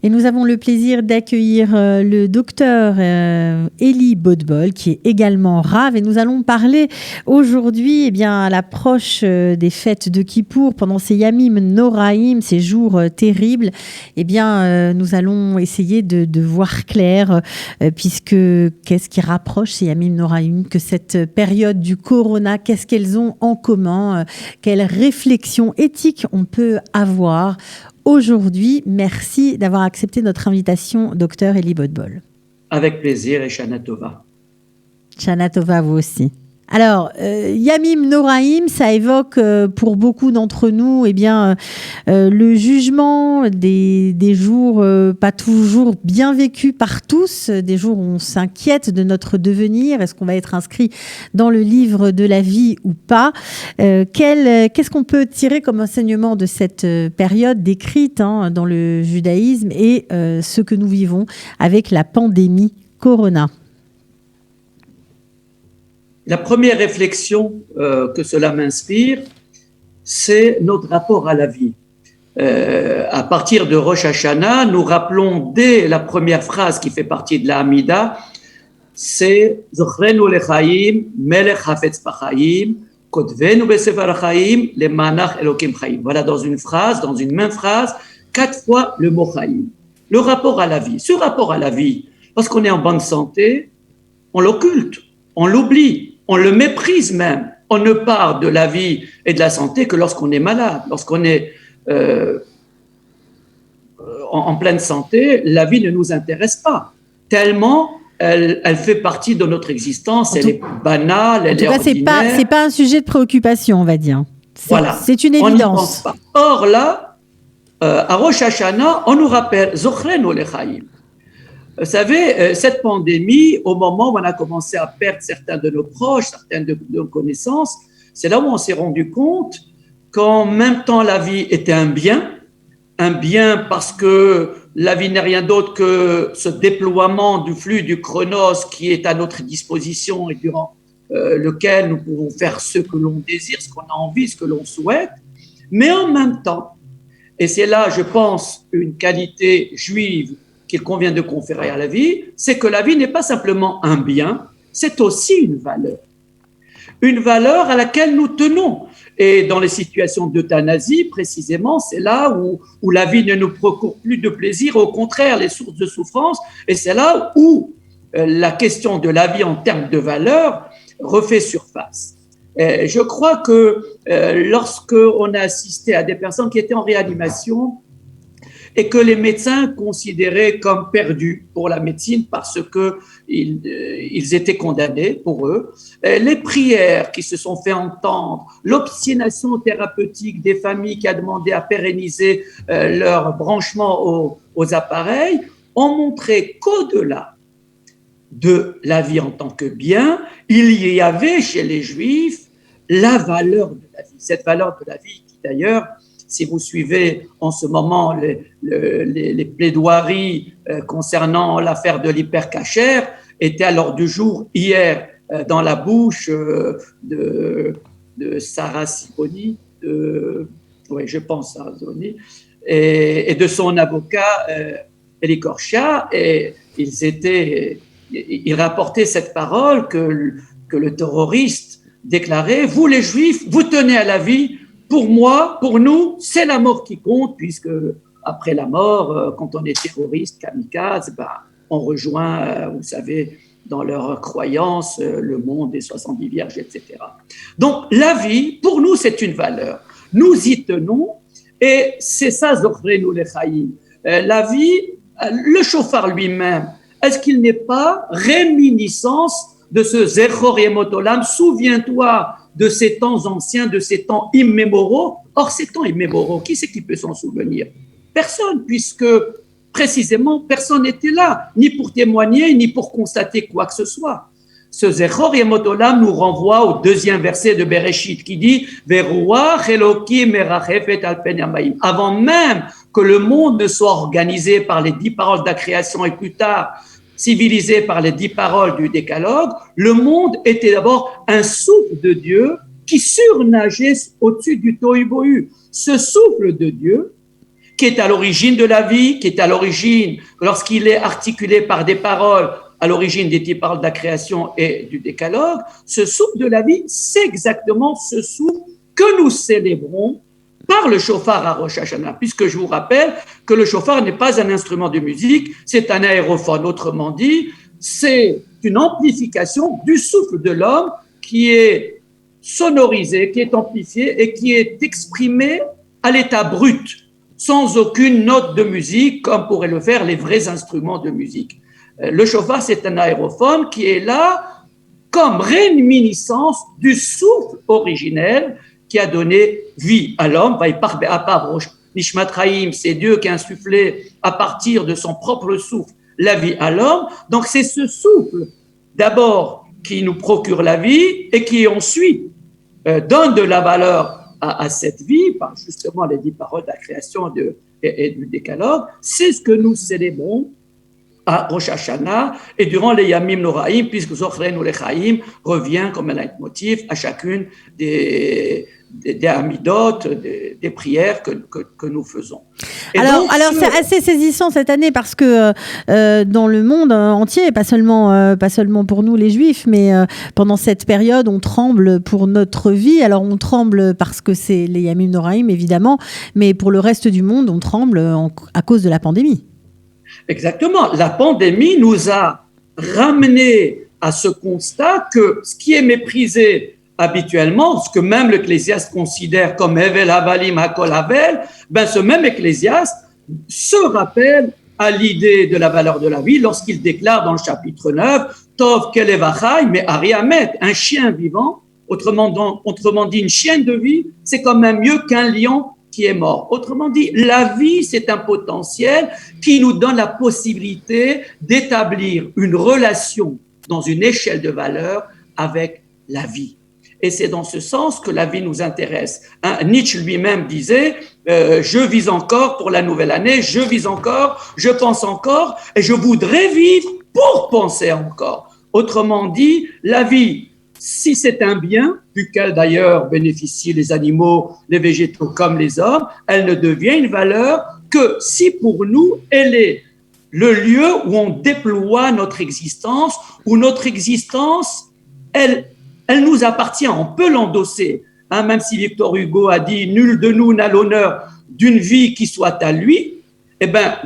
Et nous avons le plaisir d'accueillir le docteur Elie Bodbol, qui est également Rav. Et nous allons parler aujourd'hui, à l'approche des fêtes de Kippour, pendant ces Yamim Noraïm, ces jours terribles. Nous allons essayer de voir clair, puisque qu'est-ce qui rapproche ces Yamim Noraïm que cette période du Corona, qu'est-ce qu'elles ont en commun, quelle réflexion éthique on peut avoir aujourd'hui. Merci d'avoir accepté notre invitation, docteur Elie Bodbol. Avec plaisir et Shana Tova. Shana Tova, vous aussi. Alors, Yamim Noraïm, ça évoque pour beaucoup d'entre nous le jugement des jours pas toujours bien vécus par tous, des jours où on s'inquiète de notre devenir, est-ce qu'on va être inscrit dans le livre de la vie ou pas. Qu'est-ce qu'on peut tirer comme enseignement de cette période décrite dans le judaïsme et ce que nous vivons avec la pandémie Corona? La première réflexion que cela m'inspire, c'est notre rapport à la vie. À partir de Rosh Hashanah, nous rappelons dès la première phrase qui fait partie de la Hamida, c'est Zochrenu lechaim, melech hafetz b'chaim, kotvenu besefer hachaim, lemanach Elokim chaim. Voilà, dans une même phrase, 4 fois le mot chaim. Le rapport à la vie. Ce rapport à la vie, parce qu'on est en bonne santé, on l'occulte, on l'oublie. On le méprise même. On ne parle de la vie et de la santé que lorsqu'on est malade. Lorsqu'on est en pleine santé, la vie ne nous intéresse pas. Tellement elle fait partie de notre existence. Elle est banale, elle est ordinaire. C'est pas un sujet de préoccupation, on va dire. C'est une évidence. On n'y pense pas. Or là, à Rosh Hashanah, on nous rappelle Zochrenu lechaim. Vous savez, cette pandémie, au moment où on a commencé à perdre certains de nos proches, certaines de nos connaissances, c'est là où on s'est rendu compte qu'en même temps la vie était un bien parce que la vie n'est rien d'autre que ce déploiement du flux du chronos qui est à notre disposition et durant lequel nous pouvons faire ce que l'on désire, ce qu'on a envie, ce que l'on souhaite, mais en même temps, et c'est là, je pense, une qualité juive qu'il convient de conférer à la vie, c'est que la vie n'est pas simplement un bien, c'est aussi une valeur à laquelle nous tenons. Et dans les situations d'euthanasie, précisément, c'est là où la vie ne nous procure plus de plaisir, au contraire, les sources de souffrance, et c'est là où la question de la vie en termes de valeur refait surface. Et je crois que lorsqu'on a assisté à des personnes qui étaient en réanimation, et que les médecins considéraient comme perdus pour la médecine parce qu'ils étaient condamnés pour eux. Les prières qui se sont fait entendre, l'obstination thérapeutique des familles qui a demandé à pérenniser leur branchement aux appareils ont montré qu'au-delà de la vie en tant que bien, il y avait chez les Juifs la valeur de la vie. Cette valeur de la vie qui d'ailleurs, si vous suivez en ce moment les plaidoiries concernant l'affaire de l'hypercachère, était à l'ordre du jour hier dans la bouche de Sarah Siboni, je pense Sarah Siboni, et de son avocat Eli Korcha, et ils rapportaient cette parole que le terroriste déclarait: vous les Juifs, vous tenez à la vie. Pour moi, pour nous, c'est la mort qui compte, puisque après la mort, quand on est terroriste, kamikaze, on rejoint, vous savez, dans leur croyance, le monde des 70 vierges, etc. Donc, la vie, pour nous, c'est une valeur. Nous y tenons, et c'est ça, Zochrenu lechaim. La vie, le shofar lui-même, est-ce qu'il n'est pas réminiscence de ce Zechor Yemot Olam? Souviens-toi de ces temps anciens, de ces temps immémoraux. Or, ces temps immémoraux, qui c'est qui peut s'en souvenir? Personne, puisque précisément, personne n'était là, ni pour témoigner, ni pour constater quoi que ce soit. Ce Zechor Yemot Olam nous renvoie au 2e verset de Bereshit qui dit « Veruach Elokim merachefet al pen yamayim » Avant même que le monde ne soit organisé par les 10 paroles de la création et plus tard civilisé par les 10 paroles du décalogue, le monde était d'abord un souffle de Dieu qui surnageait au-dessus du tohu bohu. Ce souffle de Dieu qui est à l'origine de la vie, qui est à l'origine, lorsqu'il est articulé par des paroles, à l'origine des 10 paroles de la création et du décalogue, ce souffle de la vie, c'est exactement ce souffle que nous célébrons par le shofar à Rosh Hashanah, puisque je vous rappelle que le shofar n'est pas un instrument de musique, c'est un aérophone. Autrement dit, c'est une amplification du souffle de l'homme qui est sonorisé, qui est amplifié et qui est exprimé à l'état brut, sans aucune note de musique, comme pourraient le faire les vrais instruments de musique. Le shofar, c'est un aérophone qui est là comme réminiscence du souffle originel qui a donné vie à l'homme. Nishmat Chaim, c'est Dieu qui a insufflé à partir de son propre souffle la vie à l'homme. Donc c'est ce souffle d'abord qui nous procure la vie et qui ensuite donne de la valeur à cette vie par justement les 10 paroles de la création et du décalogue. C'est ce que nous célébrons à Rosh Hashanah et durant les Yamim Noraim, puisque Zochreinu Lechaim revient comme un leitmotiv à chacune des Hamidot, des prières que nous faisons. Alors c'est assez saisissant cette année parce que dans le monde entier, pas seulement pour nous les Juifs, mais pendant cette période, on tremble pour notre vie. Alors on tremble parce que c'est les Yamim Noraim évidemment, mais pour le reste du monde, on tremble à cause de la pandémie. Exactement. La pandémie nous a ramené à ce constat que ce qui est méprisé habituellement, ce que même l'Ecclésiaste considère comme Evel Havalim Hakol Havel, ce même Ecclésiaste se rappelle à l'idée de la valeur de la vie lorsqu'il déclare dans le chapitre 9 Tov Kelevachai, mais Ariamet, un chien vivant, autrement dit une chienne de vie, c'est quand même mieux qu'un lion qui est mort. Autrement dit, la vie, c'est un potentiel qui nous donne la possibilité d'établir une relation dans une échelle de valeur avec la vie. Et c'est dans ce sens que la vie nous intéresse. Nietzsche lui-même disait je vis encore pour la nouvelle année, je vis encore, je pense encore, et je voudrais vivre pour penser encore. Autrement dit, la vie, si c'est un bien, duquel d'ailleurs bénéficient les animaux, les végétaux comme les hommes, elle ne devient une valeur que si pour nous, elle est le lieu où on déploie notre existence, où notre existence, elle nous appartient, on peut l'endosser. Même si Victor Hugo a dit « Nul de nous n'a l'honneur d'une vie qui soit à lui »,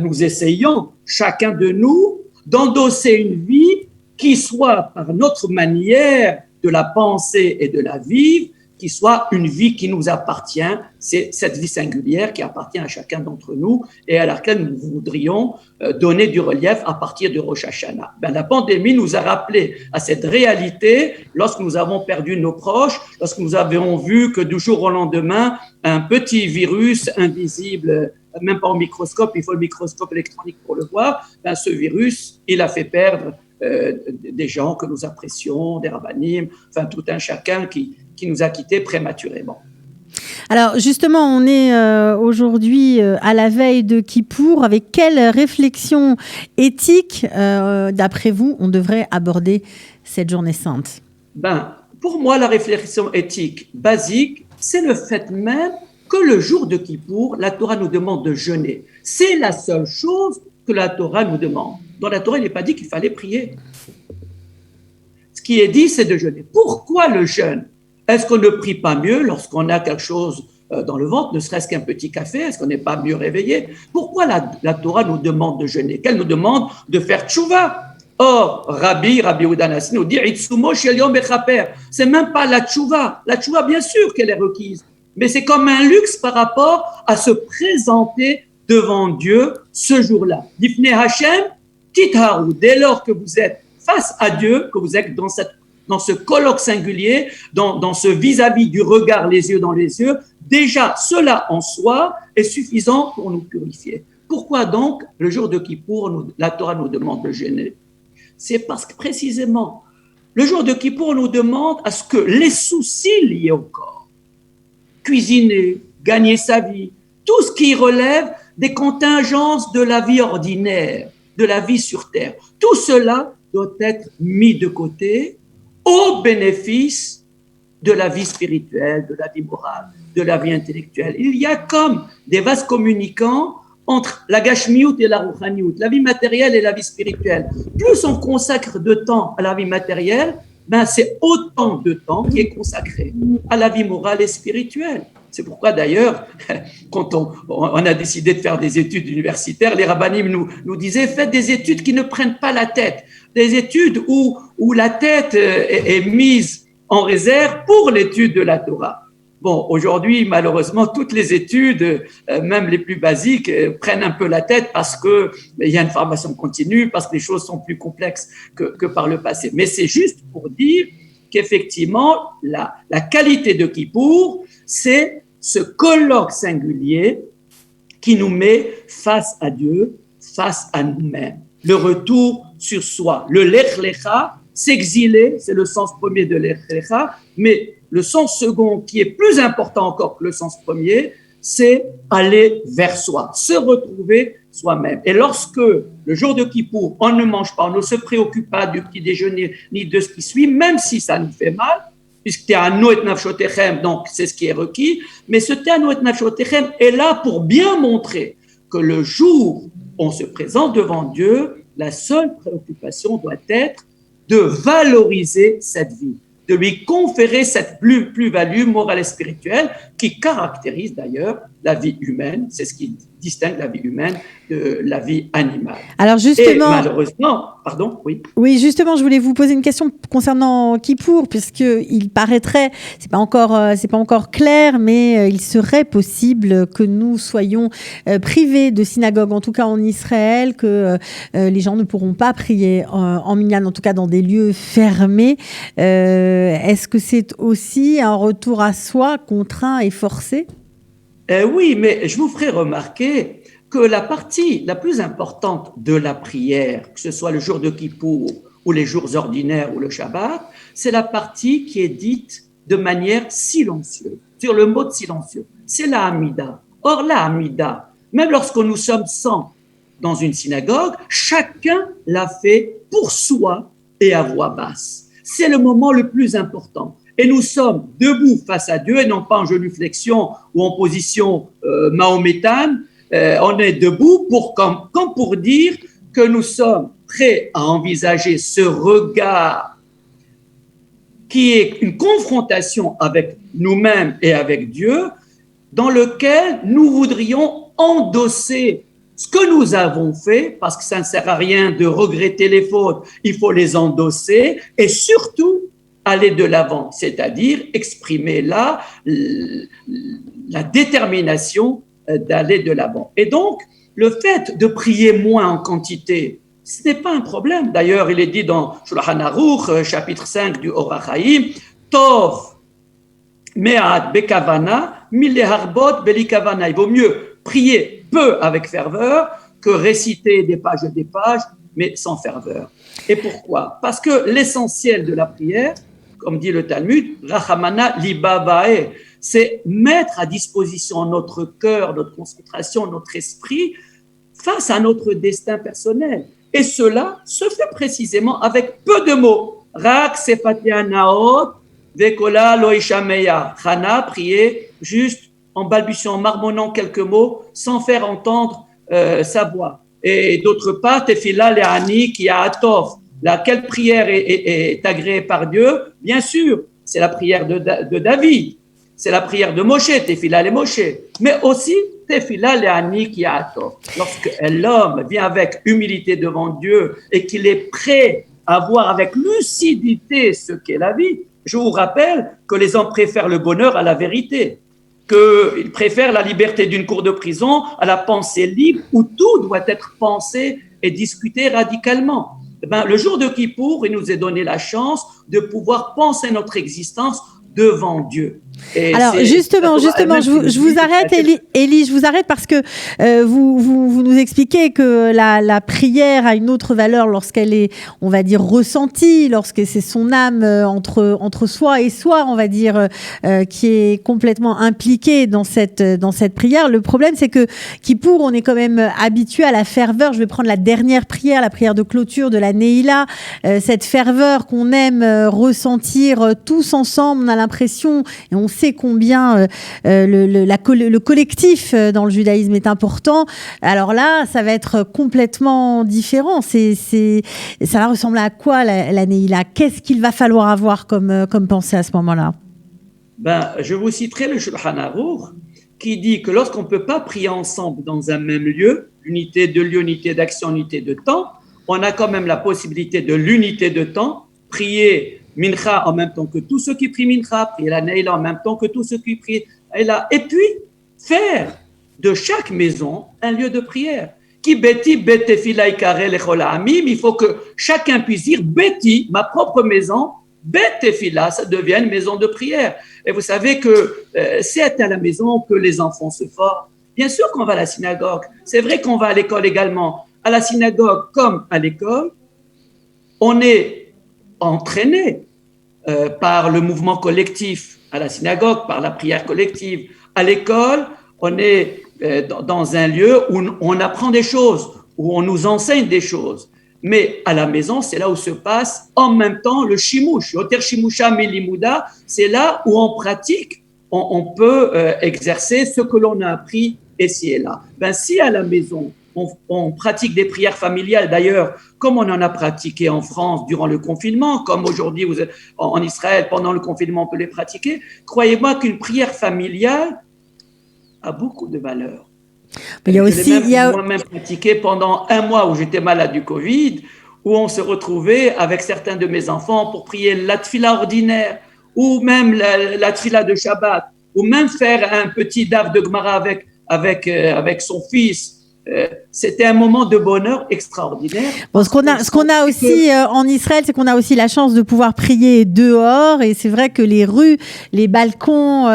nous essayons, chacun de nous, d'endosser une vie qui soit, par notre manière de la penser et de la vivre, qui soit une vie qui nous appartient, c'est cette vie singulière qui appartient à chacun d'entre nous et à laquelle nous voudrions donner du relief à partir de Rosh Hashanah. La pandémie nous a rappelé à cette réalité lorsque nous avons perdu nos proches, lorsque nous avons vu que du jour au lendemain, un petit virus invisible, même pas au microscope, il faut le microscope électronique pour le voir, ce virus, il a fait perdre des gens que nous apprécions, des rabbinim, tout un chacun qui nous a quittés prématurément. Alors justement, on est aujourd'hui à la veille de Kippour. Avec quelle réflexion éthique, d'après vous, on devrait aborder cette journée sainte ? Pour moi, la réflexion éthique basique, c'est le fait même que le jour de Kippour, la Torah nous demande de jeûner. C'est la seule chose que la Torah nous demande. Dans la Torah, il n'est pas dit qu'il fallait prier. Ce qui est dit, c'est de jeûner. Pourquoi le jeûne ? Est-ce qu'on ne prie pas mieux lorsqu'on a quelque chose dans le ventre, ne serait-ce qu'un petit café? Est-ce qu'on n'est pas mieux réveillé? Pourquoi la Torah nous demande de jeûner? Qu'elle nous demande de faire tchouva? Or, Rabbi Yehuda Hanassi nous dit Itsumo shel yom bechaper. C'est même pas la tchouva. La tchouva, bien sûr qu'elle est requise, mais c'est comme un luxe par rapport à se présenter devant Dieu ce jour-là. Difnei Hashem titharu. Dès lors que vous êtes face à Dieu, que vous êtes dans ce colloque singulier, dans ce vis-à-vis du regard, les yeux dans les yeux, déjà cela en soi est suffisant pour nous purifier. Pourquoi donc le jour de Kippour, la Torah nous demande de jeûner? C'est parce que précisément, le jour de Kippour nous demande à ce que les soucis liés au corps, cuisiner, gagner sa vie, tout ce qui relève des contingences de la vie ordinaire, de la vie sur terre, tout cela doit être mis de côté au bénéfice de la vie spirituelle, de la vie morale, de la vie intellectuelle. Il y a comme des vases communicants entre la gashmiout et la rouhaniout, la vie matérielle et la vie spirituelle. Plus on consacre de temps à la vie matérielle, c'est autant de temps qui est consacré à la vie morale et spirituelle. C'est pourquoi d'ailleurs, quand on a décidé de faire des études universitaires, les rabbinim nous disaient, faites des études qui ne prennent pas la tête, des études où la tête est mise en réserve pour l'étude de la Torah. Bon, aujourd'hui, malheureusement, toutes les études, même les plus basiques, prennent un peu la tête parce qu'il y a une formation continue, parce que les choses sont plus complexes que par le passé. Mais c'est juste pour dire qu'effectivement, la qualité de Kippour, c'est ce colloque singulier qui nous met face à Dieu, face à nous-mêmes. Le retour sur soi. Le Lech Lecha, s'exiler, c'est le sens premier de Lech Lecha, mais le sens second, qui est plus important encore que le sens premier, c'est aller vers soi, se retrouver soi-même. Et lorsque, le jour de Kippour, on ne mange pas, on ne se préoccupe pas du petit déjeuner, ni de ce qui suit, même si ça nous fait mal, puisque Te'anu et Nafshotechem, donc c'est ce qui est requis, mais ce Te'anu et Nafshotechem est là pour bien montrer que le jour où on se présente devant Dieu, la seule préoccupation doit être de valoriser cette vie, de lui conférer cette plus-value morale et spirituelle qui caractérise d'ailleurs la vie humaine. C'est ce qui distingue la vie humaine de la vie animale. Alors justement, et malheureusement, pardon, oui. Oui, justement, je voulais vous poser une question concernant Kippour, puisque il paraîtrait, c'est pas encore clair, mais il serait possible que nous soyons privés de synagogue, en tout cas en Israël, que les gens ne pourront pas prier en minyan, en tout cas dans des lieux fermés. Est-ce que c'est aussi un retour à soi contraint et forcé ? Oui, mais je vous ferai remarquer que la partie la plus importante de la prière, que ce soit le jour de Kippour ou les jours ordinaires ou le Shabbat, c'est la partie qui est dite de manière silencieuse, sur le mot de silencieux. C'est la Hamida. Or, la Hamida, même lorsque nous sommes 100 dans une synagogue, chacun l'a fait pour soi et à voix basse. C'est le moment le plus important. Et nous sommes debout face à Dieu et non pas en genuflexion ou en position mahométane. On est debout comme pour dire que nous sommes prêts à envisager ce regard qui est une confrontation avec nous-mêmes et avec Dieu, dans lequel nous voudrions endosser ce que nous avons fait, parce que ça ne sert à rien de regretter les fautes, il faut les endosser et surtout aller de l'avant, c'est-à-dire exprimer là la détermination d'aller de l'avant. Et donc, le fait de prier moins en quantité, ce n'est pas un problème. D'ailleurs, il est dit dans Shulchan Aruch, chapitre 5 du Or HaChaim, Tov me'at bekavana mileharbot belikavana. Il vaut mieux prier peu avec ferveur que réciter des pages et des pages, mais sans ferveur. Et pourquoi ? Parce que l'essentiel de la prière, comme dit le Talmud, Rachamana libabae, c'est mettre à disposition notre cœur, notre concentration, notre esprit face à notre destin personnel. Et cela se fait précisément avec peu de mots. Rak sefatia naot vekola loishameya. Chana, prier juste en balbutiant, en marmonnant quelques mots, sans faire entendre sa voix. Et d'autre part, tefila le'ani ki ha'atov. Laquelle prière est agréée par Dieu? Bien sûr, c'est la prière de David, c'est la prière de Moshe, Tefila le Moshe, mais aussi Tefila le Ani qui a tort. Lorsque l'homme vient avec humilité devant Dieu et qu'il est prêt à voir avec lucidité ce qu'est la vie, je vous rappelle que les hommes préfèrent le bonheur à la vérité, qu'ils préfèrent la liberté d'une cour de prison à la pensée libre où tout doit être pensé et discuté radicalement. Le jour de Kippour, il nous est donné la chance de pouvoir penser notre existence devant Dieu. Et alors justement, je vous arrête, Élie, je vous arrête parce que vous nous expliquez que la prière a une autre valeur lorsqu'elle est, on va dire, ressentie, lorsque c'est son âme entre soi et soi, on va dire, qui est complètement impliquée dans cette prière. Le problème, c'est que Kippour, on est quand même habitué à la ferveur. Je vais prendre la dernière prière, la prière de clôture de la Neila, cette ferveur qu'on aime ressentir tous ensemble. On a l'impression, et on sait combien le collectif dans le judaïsme est important. Alors là, ça va être complètement différent. Ça va ressembler à quoi la Neila? Qu'est-ce qu'il va falloir avoir comme pensée à ce moment-là? Je vous citerai le Shulchan Aruch qui dit que lorsqu'on ne peut pas prier ensemble dans un même lieu, unité de lieu, unité d'action, unité de temps, on a quand même la possibilité de l'unité de temps, prier Mincha en même temps que tous ceux qui prient Mincha, prier la Neila en même temps que tous ceux qui prient Neila, et puis faire de chaque maison un lieu de prière. Ki beti bet tefila ikare lechol ha'amim, il faut que chacun puisse dire beti, ma propre maison, bet tefila, ça devient une maison de prière. Et vous savez que c'est à la maison que les enfants se forment. Bien sûr qu'on va à la synagogue. C'est vrai qu'on va à l'école également. À la synagogue comme à l'école, on est entraîné par le mouvement collectif. À la synagogue, par la prière collective. À l'école, on est dans un lieu où on apprend des choses, où on nous enseigne des choses. Mais à la maison, c'est là où se passe en même temps le shimush. Yoter shimusha milimuda, c'est là où on pratique, on peut exercer ce que l'on a appris ici et là. Si à la maison, on pratique des prières familiales, d'ailleurs, comme on en a pratiqué en France durant le confinement, comme aujourd'hui vous êtes en Israël, pendant le confinement, on peut les pratiquer, croyez-moi qu'une prière familiale a beaucoup de valeur. Mais il y a aussi, moi-même pratiqué pendant un mois où j'étais malade du Covid, où on se retrouvait avec certains de mes enfants pour prier la tfila ordinaire, ou même la tfila de Shabbat, ou même faire un petit daf de Gemara avec son fils. C'était un moment de bonheur extraordinaire. Bon, ce qu'on a aussi en Israël, c'est qu'on a aussi la chance de pouvoir prier dehors, et c'est vrai que les rues, les balcons,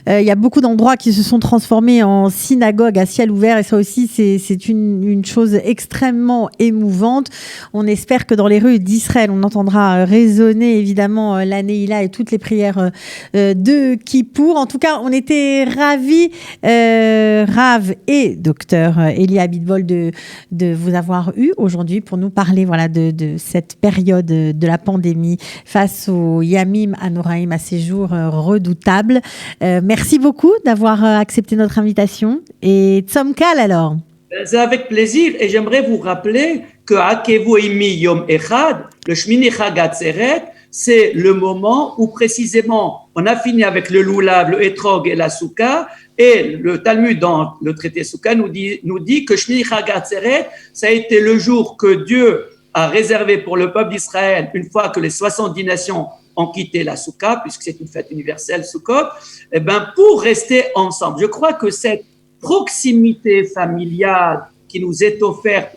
il y a beaucoup d'endroits qui se sont transformés en synagogues à ciel ouvert, et ça aussi c'est une chose extrêmement émouvante. On espère que dans les rues d'Israël, on entendra résonner évidemment la Neila et toutes les prières de Kippour. En tout cas, on était ravis, Rav et docteur Elie Abitbol, de vous avoir eu aujourd'hui pour nous parler de cette période de la pandémie face aux Yamim Anoraim, à ces jours redoutables. Merci beaucoup d'avoir accepté notre invitation, et Tzom Kal alors. C'est avec plaisir, et j'aimerais vous rappeler que Akevu Imi Yom Echad, le Shmini Chag Atzeret, c'est le moment où précisément on a fini avec le loulav, le etrog et la souka, et le Talmud dans le traité souka nous dit que Shmini Chag Atzeret, ça a été le jour que Dieu a réservé pour le peuple d'Israël une fois que les 70 nations ont quitté la souka, puisque c'est une fête universelle Sukkot, pour rester ensemble. Je crois que cette proximité familiale qui nous est offerte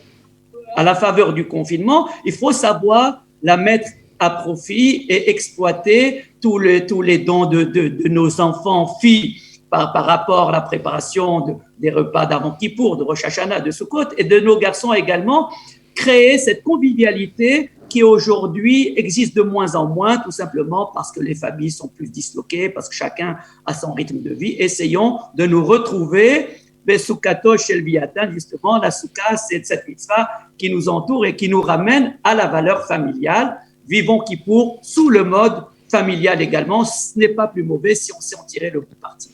à la faveur du confinement, il faut savoir la mettre à profit et exploiter tous les dons de nos enfants, filles, par rapport à la préparation des repas d'avant Kippour, de Rosh Hashanah, de Sukkot, et de nos garçons également, créer cette convivialité qui aujourd'hui existe de moins en moins, tout simplement parce que les familles sont plus disloquées, parce que chacun a son rythme de vie. Essayons de nous retrouver. Besoukato shel Viatan, justement, la souka, c'est cette mitzvah qui nous entoure et qui nous ramène à la valeur familiale. Vivons Kippour sous le mode familial également. Ce n'est pas plus mauvais si on sait en tirer le bon parti.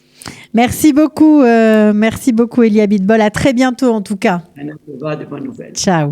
Merci beaucoup, Elie Abitbol. À très bientôt en tout cas. De bonnes nouvelles. Ciao.